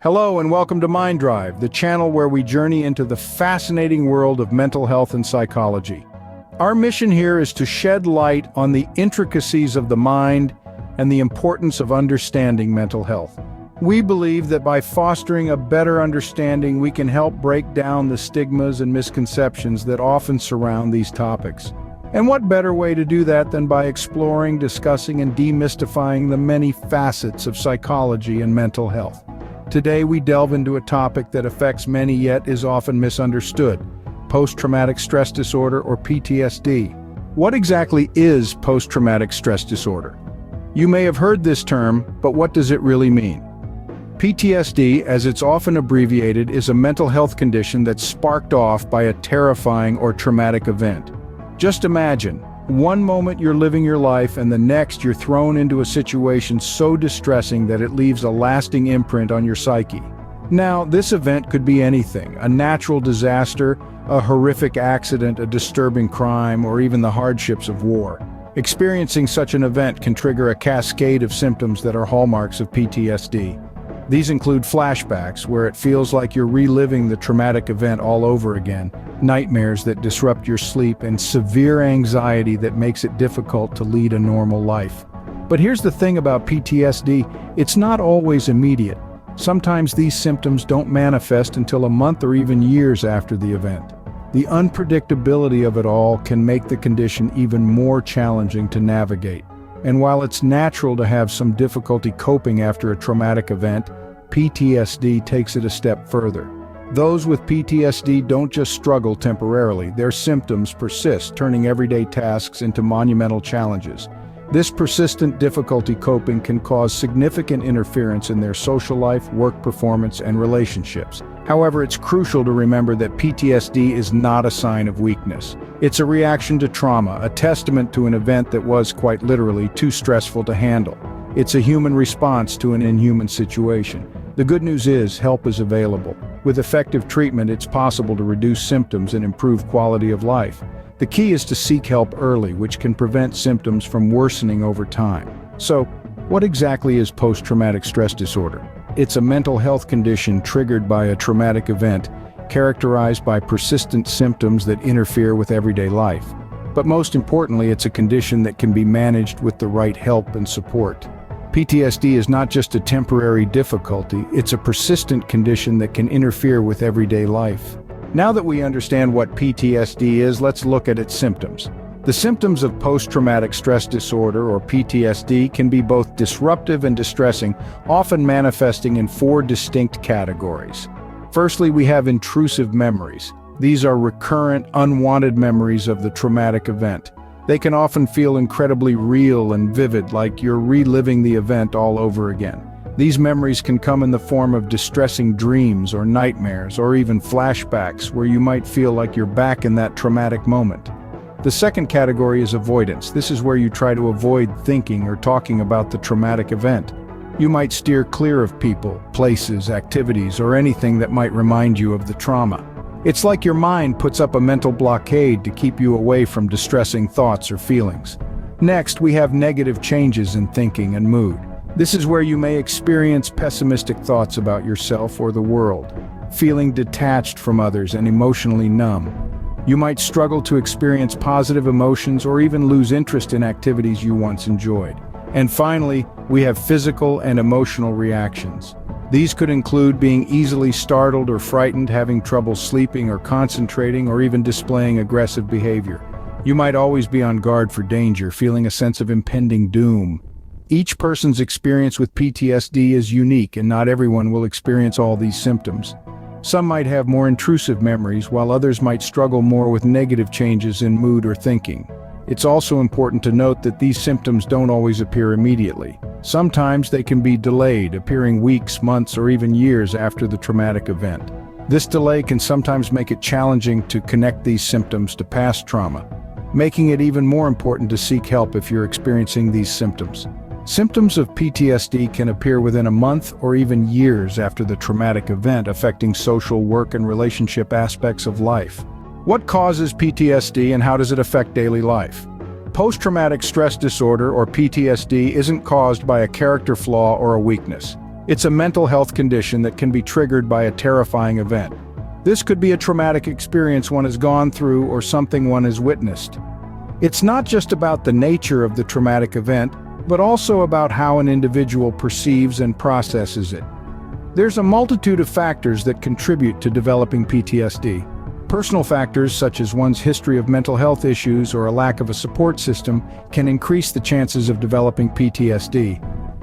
Hello and welcome to Mind Drive, the channel where we journey into the fascinating world of mental health and psychology. Our mission here is to shed light on the intricacies of the mind and the importance of understanding mental health. We believe that by fostering a better understanding, we can help break down the stigmas and misconceptions that often surround these topics. And what better way to do that than by exploring, discussing, and demystifying the many facets of psychology and mental health. Today we delve into a topic that affects many yet is often misunderstood: post-traumatic stress disorder, or PTSD. What exactly is post-traumatic stress disorder? You may have heard this term, but what does it really mean? PTSD, as it's often abbreviated, is a mental health condition that's sparked off by a terrifying or traumatic event. Just imagine, one moment you're living your life and the next you're thrown into a situation so distressing that it leaves a lasting imprint on your psyche. Now, this event could be anything: a natural disaster, a horrific accident, a disturbing crime, or even the hardships of war. Experiencing such an event can trigger a cascade of symptoms that are hallmarks of PTSD. These include flashbacks, where it feels like you're reliving the traumatic event all over again, nightmares that disrupt your sleep, and severe anxiety that makes it difficult to lead a normal life. But here's the thing about PTSD: it's not always immediate. Sometimes these symptoms don't manifest until a month or even years after the event. The unpredictability of it all can make the condition even more challenging to navigate. And while it's natural to have some difficulty coping after a traumatic event, PTSD takes it a step further. Those with PTSD don't just struggle temporarily, their symptoms persist, turning everyday tasks into monumental challenges. This persistent difficulty coping can cause significant interference in their social life, work performance, and relationships. However, it's crucial to remember that PTSD is not a sign of weakness. It's a reaction to trauma, a testament to an event that was, quite literally, too stressful to handle. It's a human response to an inhuman situation. The good news is, help is available. With effective treatment, it's possible to reduce symptoms and improve quality of life. The key is to seek help early, which can prevent symptoms from worsening over time. So, what exactly is post-traumatic stress disorder? It's a mental health condition triggered by a traumatic event, characterized by persistent symptoms that interfere with everyday life. But most importantly, it's a condition that can be managed with the right help and support. PTSD is not just a temporary difficulty, it's a persistent condition that can interfere with everyday life. Now that we understand what PTSD is, let's look at its symptoms. The symptoms of post-traumatic stress disorder, or PTSD, can be both disruptive and distressing, often manifesting in 4 distinct categories. Firstly, we have intrusive memories. These are recurrent, unwanted memories of the traumatic event. They can often feel incredibly real and vivid, like you're reliving the event all over again. These memories can come in the form of distressing dreams or nightmares, or even flashbacks, where you might feel like you're back in that traumatic moment. The second category is avoidance. This is where you try to avoid thinking or talking about the traumatic event. You might steer clear of people, places, activities, or anything that might remind you of the trauma. It's like your mind puts up a mental blockade to keep you away from distressing thoughts or feelings. Next, we have negative changes in thinking and mood. This is where you may experience pessimistic thoughts about yourself or the world, feeling detached from others and emotionally numb. You might struggle to experience positive emotions or even lose interest in activities you once enjoyed. And finally, we have physical and emotional reactions. These could include being easily startled or frightened, having trouble sleeping or concentrating, or even displaying aggressive behavior. You might always be on guard for danger, feeling a sense of impending doom. Each person's experience with PTSD is unique, and not everyone will experience all these symptoms. Some might have more intrusive memories, while others might struggle more with negative changes in mood or thinking. It's also important to note that these symptoms don't always appear immediately. Sometimes they can be delayed, appearing weeks, months, or even years after the traumatic event. This delay can sometimes make it challenging to connect these symptoms to past trauma, making it even more important to seek help if you're experiencing these symptoms. Symptoms of PTSD can appear within a month or even years after the traumatic event, affecting social, work, and relationship aspects of life. What causes PTSD and how does it affect daily life? Post-traumatic stress disorder, or PTSD, isn't caused by a character flaw or a weakness. It's a mental health condition that can be triggered by a terrifying event. This could be a traumatic experience one has gone through or something one has witnessed. It's not just about the nature of the traumatic event, but also about how an individual perceives and processes it. There's a multitude of factors that contribute to developing PTSD. Personal factors such as one's history of mental health issues or a lack of a support system can increase the chances of developing PTSD.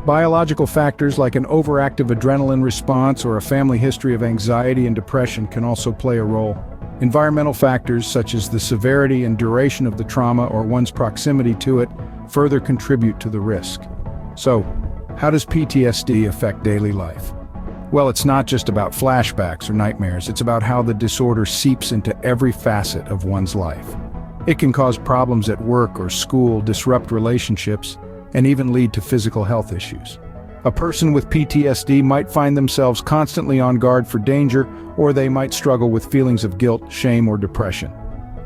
Biological factors like an overactive adrenaline response or a family history of anxiety and depression can also play a role. Environmental factors such as the severity and duration of the trauma or one's proximity to it further contribute to the risk. So, how does PTSD affect daily life? Well, it's not just about flashbacks or nightmares, it's about how the disorder seeps into every facet of one's life. It can cause problems at work or school, disrupt relationships, and even lead to physical health issues. A person with PTSD might find themselves constantly on guard for danger, or they might struggle with feelings of guilt, shame, or depression.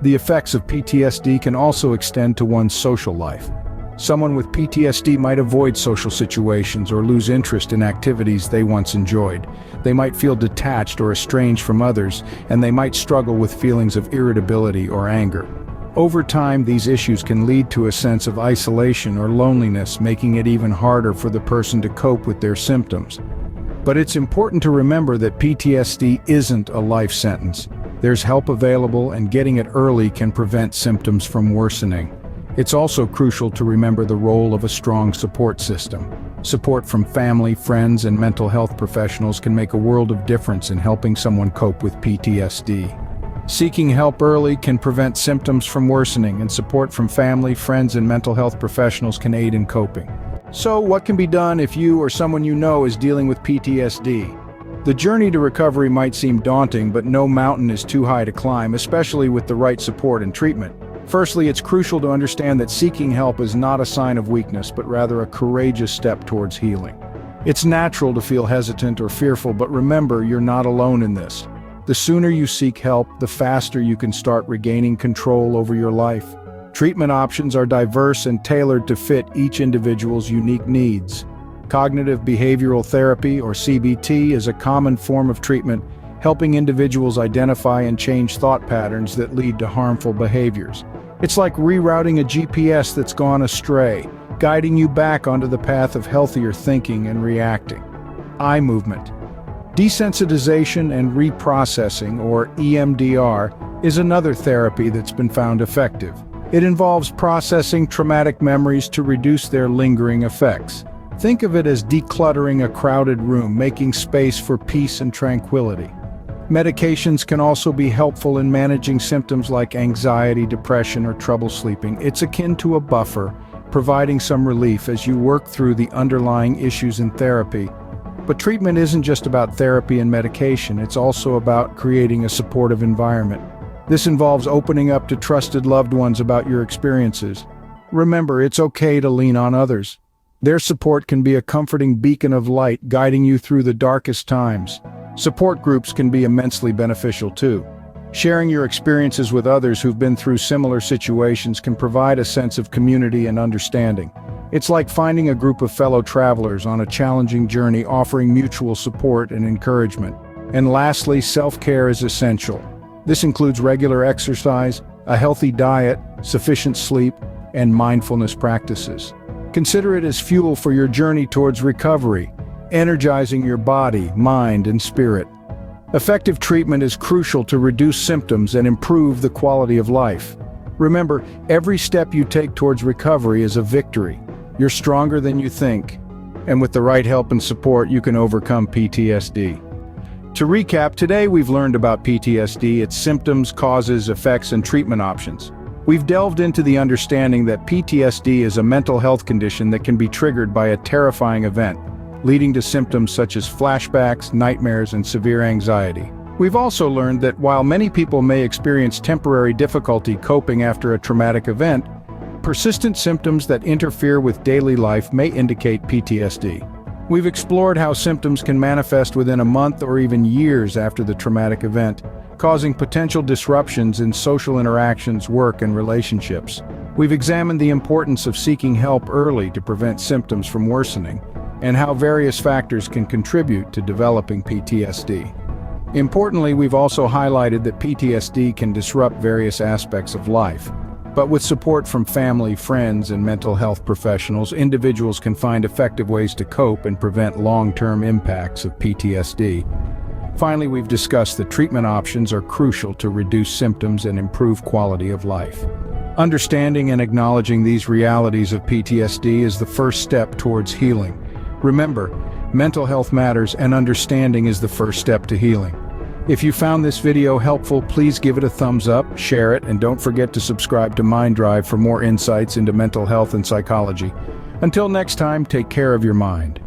The effects of PTSD can also extend to one's social life. Someone with PTSD might avoid social situations or lose interest in activities they once enjoyed. They might feel detached or estranged from others, and they might struggle with feelings of irritability or anger. Over time, these issues can lead to a sense of isolation or loneliness, making it even harder for the person to cope with their symptoms. But it's important to remember that PTSD isn't a life sentence. There's help available, and getting it early can prevent symptoms from worsening. It's also crucial to remember the role of a strong support system. Support from family, friends, and mental health professionals can make a world of difference in helping someone cope with PTSD. Seeking help early can prevent symptoms from worsening, and support from family, friends, and mental health professionals can aid in coping. So, what can be done if you or someone you know is dealing with PTSD? The journey to recovery might seem daunting, but no mountain is too high to climb, especially with the right support and treatment. Firstly, it's crucial to understand that seeking help is not a sign of weakness, but rather a courageous step towards healing. It's natural to feel hesitant or fearful, but remember, you're not alone in this. The sooner you seek help, the faster you can start regaining control over your life. Treatment options are diverse and tailored to fit each individual's unique needs. Cognitive behavioral therapy, or CBT, is a common form of treatment, helping individuals identify and change thought patterns that lead to harmful behaviors. It's like rerouting a GPS that's gone astray, guiding you back onto the path of healthier thinking and reacting. Eye movement. Desensitization and reprocessing, or EMDR, is another therapy that's been found effective. It involves processing traumatic memories to reduce their lingering effects. Think of it as decluttering a crowded room, making space for peace and tranquility. Medications can also be helpful in managing symptoms like anxiety, depression, or trouble sleeping. It's akin to a buffer, providing some relief as you work through the underlying issues in therapy. But treatment isn't just about therapy and medication, it's also about creating a supportive environment. This involves opening up to trusted loved ones about your experiences. Remember, it's okay to lean on others. Their support can be a comforting beacon of light, guiding you through the darkest times. Support groups can be immensely beneficial too. Sharing your experiences with others who've been through similar situations can provide a sense of community and understanding. It's like finding a group of fellow travelers on a challenging journey, offering mutual support and encouragement. And lastly, self-care is essential. This includes regular exercise, a healthy diet, sufficient sleep, and mindfulness practices. Consider it as fuel for your journey towards recovery, energizing your body, mind, and spirit. Effective treatment is crucial to reduce symptoms and improve the quality of life. Remember, every step you take towards recovery is a victory. You're stronger than you think, and with the right help and support, you can overcome PTSD. To recap, today we've learned about PTSD, its symptoms, causes, effects, and treatment options. We've delved into the understanding that PTSD is a mental health condition that can be triggered by a terrifying event, leading to symptoms such as flashbacks, nightmares, and severe anxiety. We've also learned that while many people may experience temporary difficulty coping after a traumatic event, persistent symptoms that interfere with daily life may indicate PTSD. We've explored how symptoms can manifest within a month or even years after the traumatic event, causing potential disruptions in social interactions, work, and relationships. We've examined the importance of seeking help early to prevent symptoms from worsening, and how various factors can contribute to developing PTSD. Importantly, we've also highlighted that PTSD can disrupt various aspects of life. But with support from family, friends, and mental health professionals, individuals can find effective ways to cope and prevent long-term impacts of PTSD. Finally, we've discussed that treatment options are crucial to reduce symptoms and improve quality of life. Understanding and acknowledging these realities of PTSD is the first step towards healing. Remember, mental health matters, and understanding is the first step to healing. If you found this video helpful, please give it a thumbs up, share it, and don't forget to subscribe to Mind Drive for more insights into mental health and psychology. Until next time, take care of your mind.